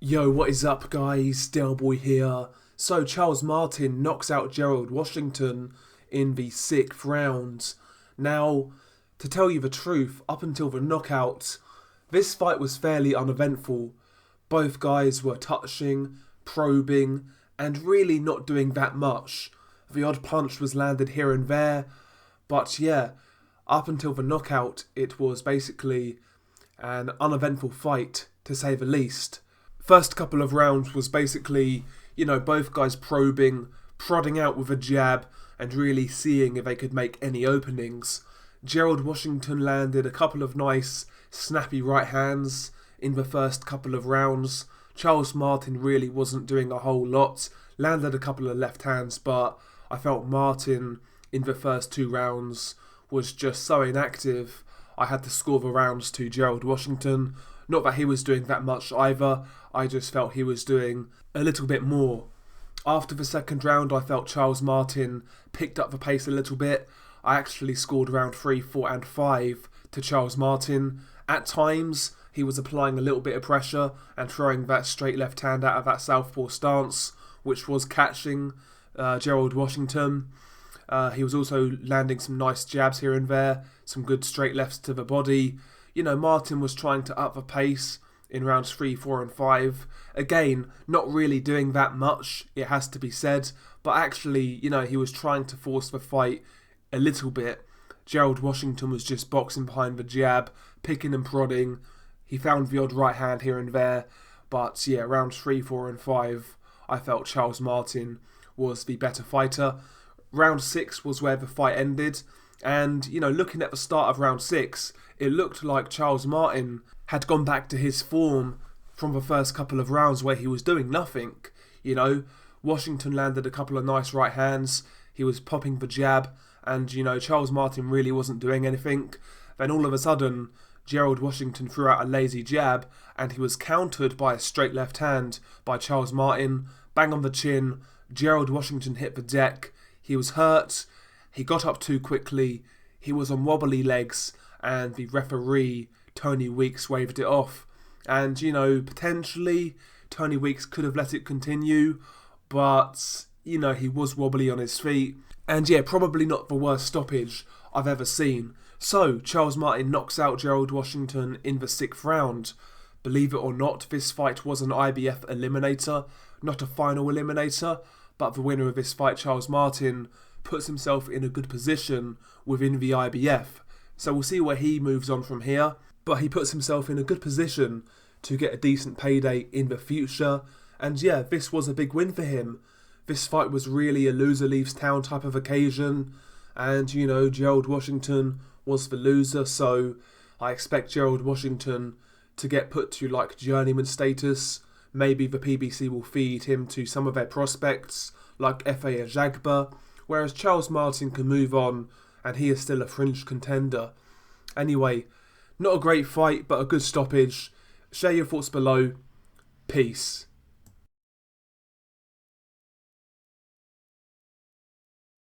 Yo, what is up guys? Delboy here. So Charles Martin knocks out Gerald Washington in the 6th round. Now, to tell you the truth, up until the knockout, this fight was fairly uneventful. Both guys were touching, probing, and really not doing that much. The odd punch was landed here and there, but yeah, up until the knockout, it was basically an uneventful fight, to say the least. First couple of rounds was basically, both guys probing, prodding out with a jab, and really seeing if they could make any openings. Gerald Washington landed a couple of nice, snappy right hands in the first couple of rounds. Charles Martin really wasn't doing a whole lot, landed a couple of left hands, but I felt Martin in the first 2 rounds was just so inactive. I had to score the rounds to Gerald Washington. Not that he was doing that much either, I just felt he was doing a little bit more. After the second round, I felt Charles Martin picked up the pace a little bit. I actually scored round 3, 4 and 5 to Charles Martin. At times, he was applying a little bit of pressure and throwing that straight left hand out of that southpaw stance, which was catching Gerald Washington. He was also landing some nice jabs here and there, some good straight lefts to the body. Martin was trying to up the pace in rounds 3, 4 and 5. Again, not really doing that much, it has to be said, but actually, he was trying to force the fight a little bit. Gerald Washington was just boxing behind the jab, picking and prodding. He found the odd right hand here and there, but yeah, rounds 3, 4 and 5, I felt Charles Martin was the better fighter. Round 6 was where the fight ended, and looking at the start of round 6, it looked like Charles Martin had gone back to his form from the first couple of rounds where he was doing nothing. Washington landed a couple of nice right hands, he was popping the jab, and Charles Martin really wasn't doing anything. Then all of a sudden, Gerald Washington threw out a lazy jab, and he was countered by a straight left hand by Charles Martin, bang on the chin. Gerald Washington hit the deck, he was hurt, he got up too quickly, he was on wobbly legs, and the referee, Tony Weeks, waved it off. And, potentially, Tony Weeks could have let it continue, but, he was wobbly on his feet. And yeah, probably not the worst stoppage I've ever seen. So, Charles Martin knocks out Gerald Washington in the 6th round. Believe it or not, this fight was an IBF eliminator, not a final eliminator, but the winner of this fight, Charles Martin, puts himself in a good position within the IBF. So we'll see where he moves on from here, but he puts himself in a good position to get a decent payday in the future. And yeah, this was a big win for him. This fight was really a loser leaves town type of occasion, and Gerald Washington was the loser, so I expect Gerald Washington to get put to like journeyman status. Maybe the PBC will feed him to some of their prospects, like F.A. Ajagba, whereas Charles Martin can move on, and he is still a fringe contender. Anyway, not a great fight, but a good stoppage. Share your thoughts below. Peace.